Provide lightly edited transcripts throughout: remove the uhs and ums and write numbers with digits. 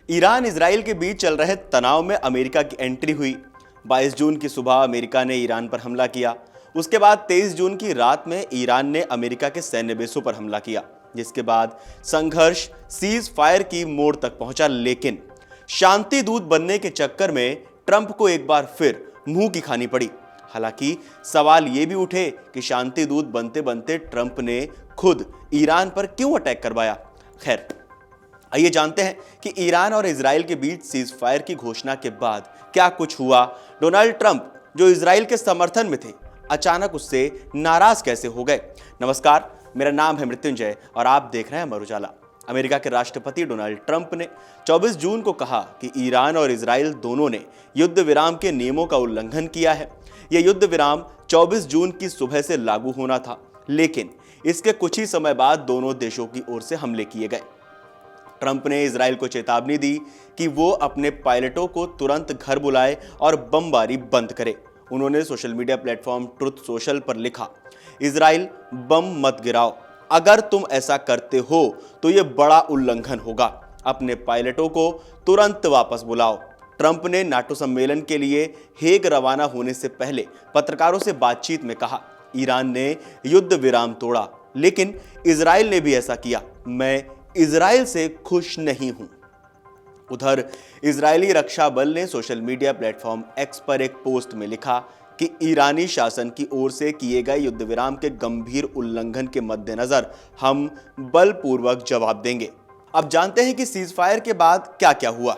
Iran Israel के बीच चल रहे तनाव में अमेरिका की एंट्री हुई। 22 जून की सुबह अमेरिका ने ईरान पर हमला किया। उसके बाद 23 जून की रात में ईरान ने अमेरिका के सैन्य बेसों पर हमला किया, जिसके बाद संघर्ष सीज फायर की मोड़ तक पहुंचा। लेकिन शांति दूत बनने के चक्कर में ट्रंप को एक बार फिर मुंह की खानी पड़ी। हालांकि सवाल ये भी उठे कि शांति दूत बनते बनते ट्रंप ने खुद ईरान पर क्यों अटैक करवाया। खैर, आइए जानते हैं कि ईरान और इजराइल के बीच सीज फायर की घोषणा के बाद क्या कुछ हुआ। डोनाल्ड ट्रंप, जो इजराइल के समर्थन में थे, अचानक उससे नाराज कैसे हो गए। नमस्कार, मेरा नाम है मृत्युंजय और आप देख रहे हैं अमर उजाला। अमेरिका के राष्ट्रपति डोनाल्ड ट्रंप ने 24 जून को कहा कि ईरान और इजराइल दोनों ने युद्ध विराम के नियमों का उल्लंघन किया है। यह युद्ध विराम 24 जून की सुबह से लागू होना था, लेकिन इसके कुछ ही समय बाद दोनों देशों की ओर से हमले किए गए। ट्रंप ने इजराइल को चेतावनी दी कि वो अपने पायलटों को तुरंत घर बुलाए और बमबारी बंद करे। उन्होंने social media platform truth social पर लिखा, इजराइल बम मत गिराओ, अगर तुम ऐसा करते हो तो यह बड़ा उल्लंघन होगा। अपने पायलटों को तुरंत वापस बुलाओ। ट्रंप ने नाटो सम्मेलन के लिए हेग रवाना होने से पहले पत्रकारों से बातचीत में कहा, ईरान ने युद्ध विराम तोड़ा, लेकिन इजराइल ने भी ऐसा किया। मैं इजराइल से खुश नहीं हूं। उधर इजरायली रक्षा बल ने सोशल मीडिया प्लेटफॉर्म एक्स पर एक पोस्ट में लिखा कि ईरानी शासन की ओर से किए गए युद्ध विराम के गंभीर उल्लंघन के मद्देनजर हम बलपूर्वक जवाब देंगे। अब जानते हैं कि सीज फायर के बाद क्या क्या हुआ।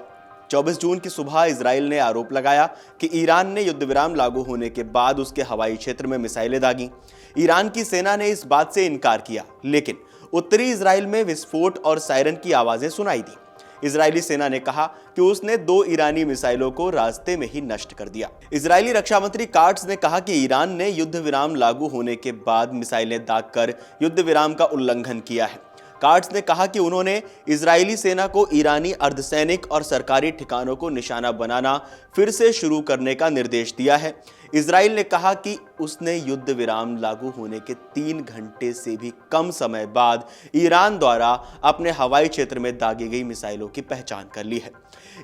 24 जून की सुबह इजराइल ने आरोप लगाया कि ईरान ने युद्ध विराम लागू होने के बाद उसके हवाई क्षेत्र में मिसाइलें दागी। ईरान की सेना ने इस बात से इनकार किया, लेकिन उत्तरी इजराइल में विस्फोट और सायरन की आवाजें सुनाई दी। इजरायली सेना ने कहा कि उसने 2 ईरानी मिसाइलों को रास्ते में ही नष्ट कर दिया। इजरायली रक्षा मंत्री काट्स ने कहा कि ईरान ने युद्ध विराम लागू होने के बाद मिसाइलें दागकर युद्ध विराम का उल्लंघन किया है। काट्स ने कहा कि उन्होंने इजरायली सेना को ईरानी अर्धसैनिक और सरकारी ठिकानों को निशाना बनाना फिर से शुरू करने का निर्देश दिया है। इजराइल ने कहा कि उसने युद्ध विराम लागू होने के 3 घंटे से भी कम समय बाद ईरान द्वारा अपने हवाई क्षेत्र में दागी गई मिसाइलों की पहचान कर ली है।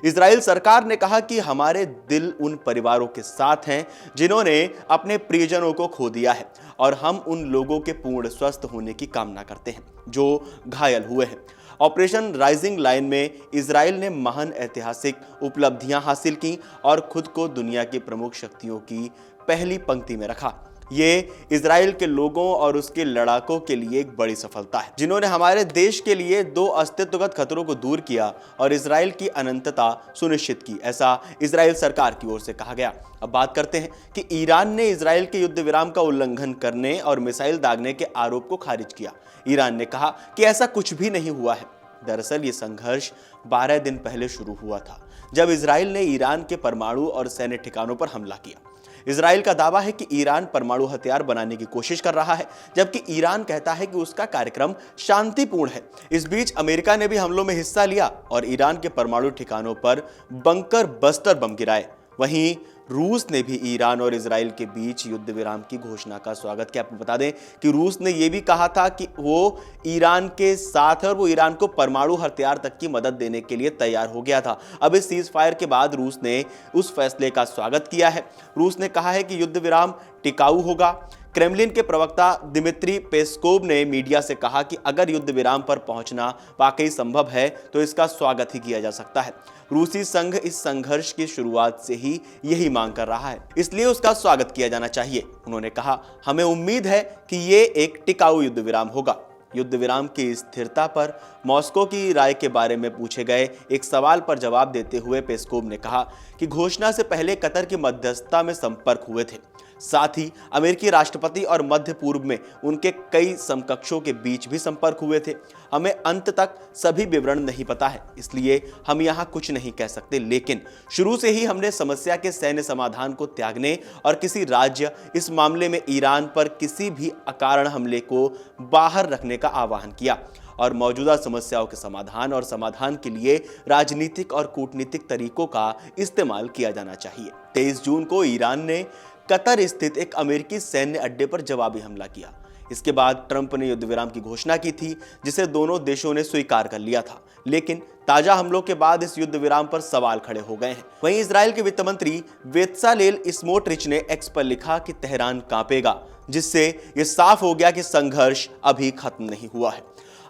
इजराइल सरकार ने कहा कि हमारे दिल उन परिवारों के साथ हैं जिन्होंने अपने प्रियजनों को खो दिया है, और हम उन लोगों के पूर्ण स्वस्थ होने की कामना करते हैं जो घायल हुए हैं। ऑपरेशन राइजिंग लाइन में इजराइल ने महान ऐतिहासिक उपलब्धियां हासिल की और खुद को दुनिया की प्रमुख शक्तियों की पहली पंक्ति में रखा। ये इजराइल के लोगों और उसके लड़ाकों के लिए एक बड़ी सफलता है, जिन्होंने हमारे देश के लिए 2 अस्तित्वगत खतरों को दूर किया और इजराइल की अनंतता सुनिश्चित की। ऐसा इजराइल सरकार की ओर से कहा गया। अब बात करते हैं कि ईरान ने इजराइल के युद्ध विराम का उल्लंघन करने और मिसाइल दागने के आरोप को खारिज किया। ईरान ने कहा कि ऐसा कुछ भी नहीं हुआ है। दरअसल ये संघर्ष 12 दिन पहले शुरू हुआ था, जब इजराइल ने ईरान के परमाणु और सैन्य ठिकानों पर हमला किया। इजराइल का दावा है कि ईरान परमाणु हथियार बनाने की कोशिश कर रहा है, जबकि ईरान कहता है कि उसका कार्यक्रम शांतिपूर्ण है। इस बीच अमेरिका ने भी हमलों में हिस्सा लिया और ईरान के परमाणु ठिकानों पर बंकर बस्टर बम गिराए। वहीं रूस ने भी ईरान और इजराइल के बीच युद्ध विराम की घोषणा का स्वागत किया। आपको बता दें कि रूस ने यह भी कहा था कि वो ईरान के साथ है और वो ईरान को परमाणु हथियार तक की मदद देने के लिए तैयार हो गया था। अब इस सीज फायर के बाद रूस ने उस फैसले का स्वागत किया है। रूस ने कहा है कि युद्ध विराम टिकाऊ होगा। क्रेमलिन के प्रवक्ता दिमित्री पेस्कोव ने मीडिया से कहा कि अगर युद्ध विराम पर पहुंचना वाकई संभव है तो इसका स्वागत ही किया जा सकता है। रूसी संघ इस संघर्ष की शुरुआत से ही यही मांग कर रहा है, इसलिए उसका स्वागत किया जाना चाहिए। उन्होंने कहा, हमें उम्मीद है कि ये एक टिकाऊ युद्ध विराम होगा। युद्ध विराम की स्थिरता पर मॉस्को की राय के बारे में पूछे गए एक सवाल पर जवाब देते हुए पेस्कोव ने कहा कि घोषणा से पहले कतर की मध्यस्थता में संपर्क हुए थे। साथ ही अमेरिकी राष्ट्रपति और मध्य पूर्व में उनके कई समकक्षों के बीच भी संपर्क हुए थे। हमें अंत तक सभी विवरण नहीं पता है, इसलिए हम यहाँ कुछ नहीं कह सकते, लेकिन शुरू से ही हमने समस्या के सैन्य समाधान को त्यागने और किसी राज्य, इस मामले में ईरान पर किसी भी अकारण हमले को बाहर रखने का आह्वान किया और मौजूदा समस्याओं के समाधान और समाधान के लिए राजनीतिक और कूटनीतिक तरीकों का इस्तेमाल किया जाना चाहिए। 23 जून को ईरान ने कतर स्थित एक अमेरिकी सैन्य अड्डे पर जवाबी हमला किया। इसके बाद ट्रंप ने युद्ध विराम की घोषणा की थी, जिसे दोनों देशों ने स्वीकार कर लिया था। लेकिन ताजा हमलों के बाद इस युद्ध विराम पर सवाल खड़े हो गए हैं। वहीं इजराइल के वित्त मंत्री बेत्सालेल स्मोट्रिच ने एक्स पर लिखा कि तेहरान कांपेगा, जिससे यह साफ हो गया कि संघर्ष अभी खत्म नहीं हुआ है।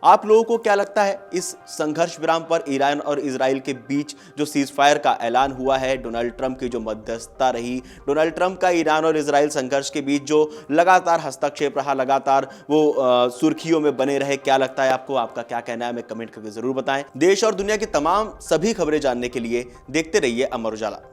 आप लोगों को क्या लगता है, इस संघर्ष विराम पर ईरान और इजराइल के बीच जो सीज फायर का ऐलान हुआ है, डोनाल्ड ट्रंप की जो मध्यस्थता रही, डोनाल्ड ट्रंप का ईरान और इजराइल संघर्ष के बीच जो लगातार हस्तक्षेप रहा, लगातार वो सुर्खियों में बने रहे, क्या लगता है आपको? आपका क्या कहना है, हमें कमेंट करके जरूर बताएं। देश और दुनिया की तमाम सभी खबरें जानने के लिए देखते रहिए अमर उजाला।